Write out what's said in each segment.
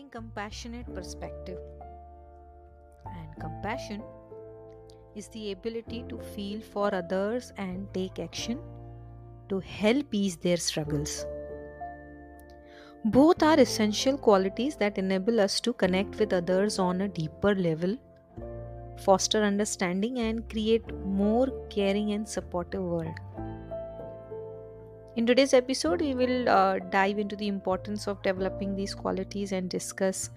having compassionate perspective. And compassion is the ability to feel for others and take action to help ease their struggles. Both are essential qualities that enable us to connect with others on a deeper level, foster understanding, and create more caring and supportive world. In today's episode, we will dive into the importance of developing these qualities and discuss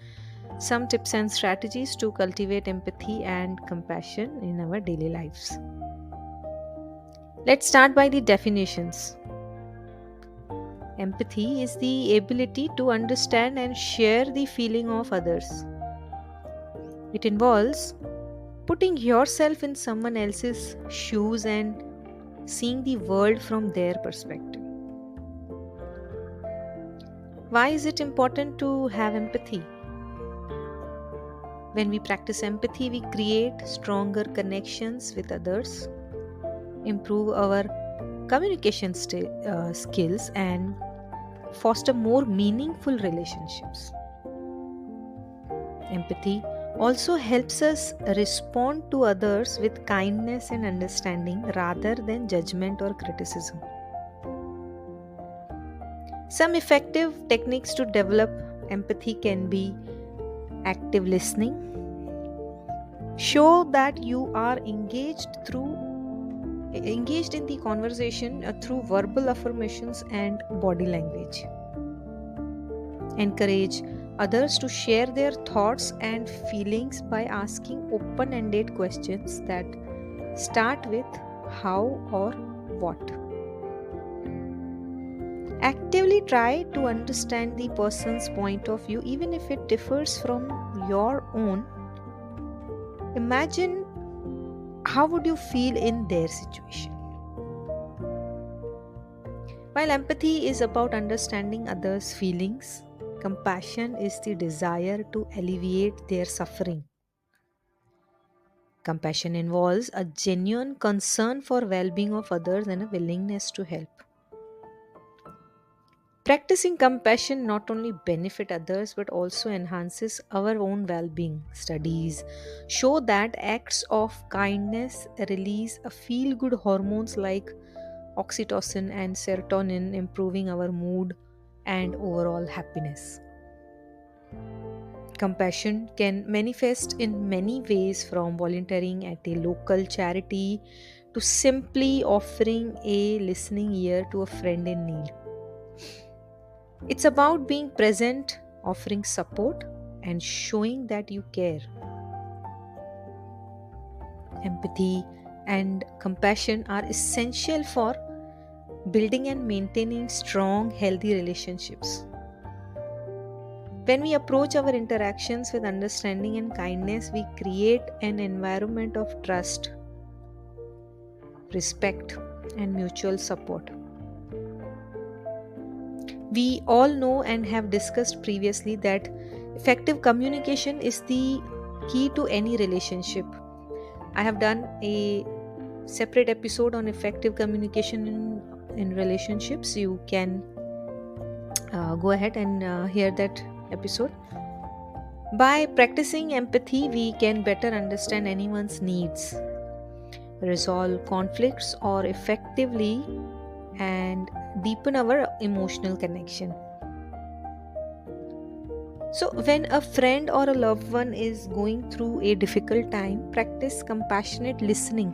some tips and strategies to cultivate empathy and compassion in our daily lives. Let's start by the definitions. Empathy is the ability to understand and share the feeling of others. It involves putting yourself in someone else's shoes and seeing the world from their perspective. Why is it important to have empathy? When we practice empathy, we create stronger connections with others, improve our communication skills, and foster more meaningful relationships. Empathy also helps us respond to others with kindness and understanding rather than judgment or criticism. Some effective techniques to develop empathy can be active listening. Show that you are engaged in the conversation through verbal affirmations and body language. Encourage others to share their thoughts and feelings by asking open-ended questions that start with how or what. Actively try to understand the person's point of view even if it differs from your own. Imagine how would you feel in their situation. While empathy is about understanding others' feelings, compassion is the desire to alleviate their suffering. Compassion involves a genuine concern for well-being of others and a willingness to help. Practicing compassion not only benefits others but also enhances our own well-being. Studies show that acts of kindness release a feel-good hormones like oxytocin and serotonin, improving our mood and overall happiness. Compassion can manifest in many ways, from volunteering at a local charity to simply offering a listening ear to a friend in need. It's about being present, offering support, and showing that you care. Empathy and compassion are essential for building and maintaining strong, healthy relationships. When we approach our interactions with understanding and kindness, we create an environment of trust, respect, and mutual support. We all know and have discussed previously that effective communication is the key to any relationship. I have done a separate episode on effective communication in relationships. You can go ahead and hear that episode. By practicing empathy, we can better understand anyone's needs, resolve conflicts, or effectively and deepen our emotional connection. So, when a friend or a loved one is going through a difficult time, practice compassionate listening.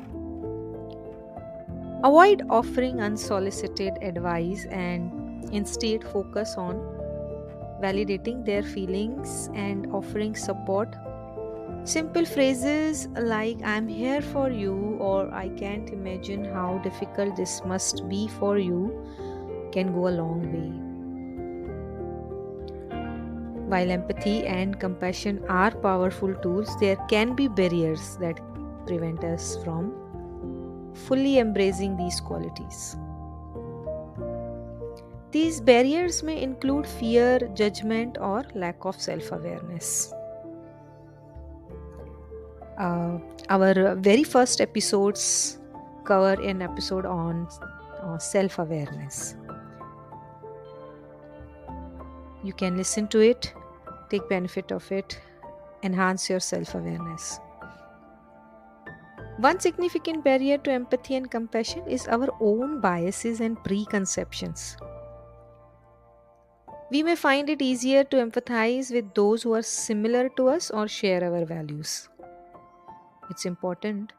Avoid offering unsolicited advice and instead focus on validating their feelings and offering support. Simple phrases like "I'm here for you" or "I can't imagine how difficult this must be for you" can go a long way. While empathy and compassion are powerful tools, there can be barriers that prevent us from fully embracing these qualities. These barriers may include fear, judgment, or lack of self awareness. Our very first episodes cover an episode on self awareness. You can listen to it. take benefit of it, enhance your self awareness. One significant barrier to empathy and compassion is our own biases and preconceptions. We may find it easier to empathize with those who are similar to us or share our values. It's important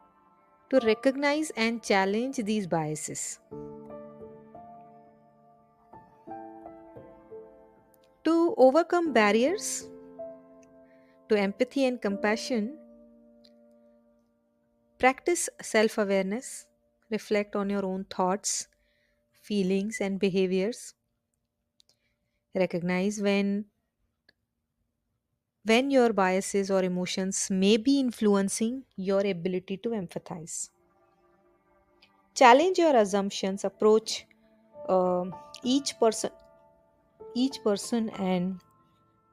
to recognize and challenge these biases. To overcome barriers to empathy and compassion, practice self awareness, reflect on your own thoughts, feelings, and behaviors. Recognize when your biases or emotions may be influencing your ability to empathize. Challenge your assumptions, approach um, each person each person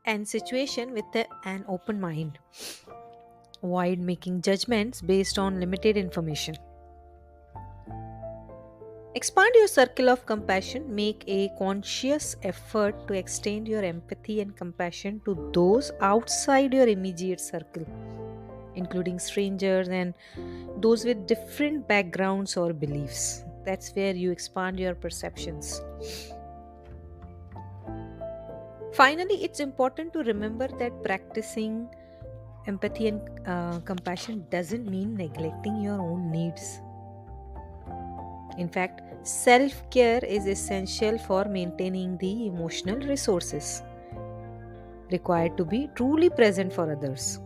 and situation with an open mind. Avoid making judgments based on limited information. Expand your circle of compassion. Make a conscious effort to extend your empathy and compassion to those outside your immediate circle, including strangers and those with different backgrounds or beliefs. That's where you expand your perceptions. Finally, it's important to remember that practicing empathy and compassion doesn't mean neglecting your own needs. In fact, self care is essential for maintaining the emotional resources required to be truly present for others.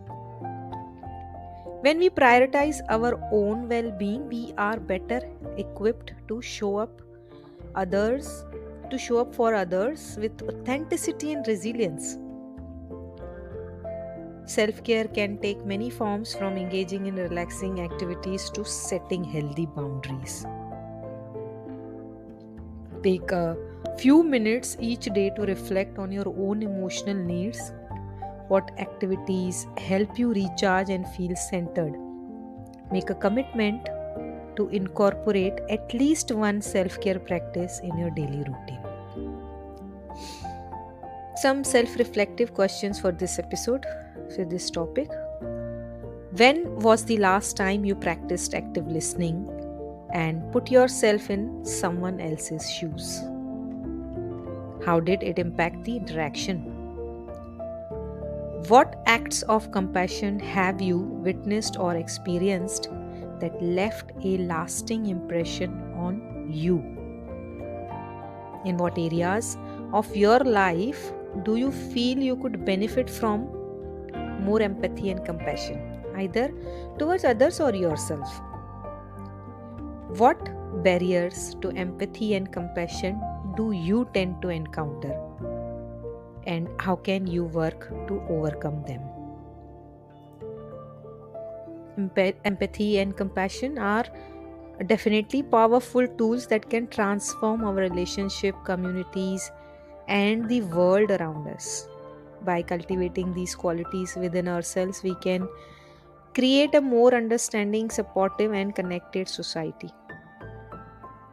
When we prioritize our own well being, we are better equipped others to show up for others with authenticity and resilience. Self care can take many forms, from engaging in relaxing activities to setting healthy boundaries. Take a few minutes each day to reflect on your own emotional needs. What activities help you recharge and feel centered? Make a commitment to incorporate at least one self care practice in your daily routine. Some self reflective questions for this episode, for this topic. When was the last time you practiced active listening and put yourself in someone else's shoes? How did it impact the interaction? What acts of compassion have you witnessed or experienced that left a lasting impression on you? In what areas of your life do you feel you could benefit from more empathy and compassion, either towards others or yourself? What barriers to empathy and compassion do you tend to encounter? And how can you work to overcome them? Empathy and compassion are definitely powerful tools that can transform our relationship, communities, and the world around us. By cultivating these qualities within ourselves, we can create a more understanding, supportive, and connected society.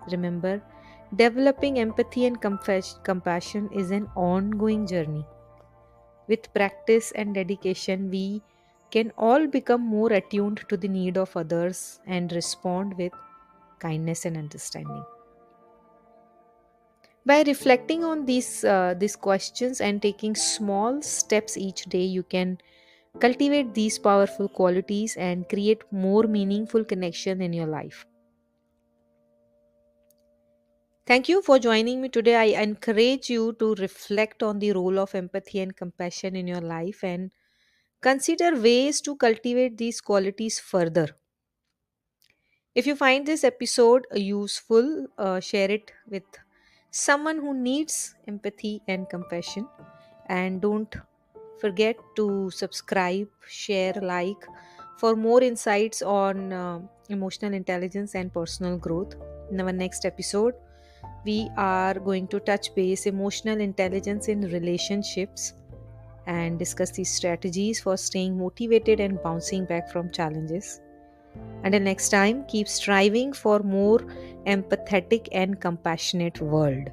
Remember, developing empathy and compassion is an ongoing journey. With practice and dedication, we can all become more attuned to the need of others and respond with kindness and understanding. By reflecting on these questions and taking small steps each day, you can cultivate these powerful qualities and create more meaningful connection in your life. Thank you for joining me today. I encourage you to reflect on the role of empathy and compassion in your life and consider ways to cultivate these qualities further. If you find this episode useful, share it with someone who needs empathy and compassion. And don't forget to subscribe, share, like for more insights on emotional intelligence and personal growth. In our next episode, we are going to touch base emotional intelligence in relationships and discuss the strategies for staying motivated and bouncing back from challenges. Until next time, keep striving for more empathetic and compassionate world.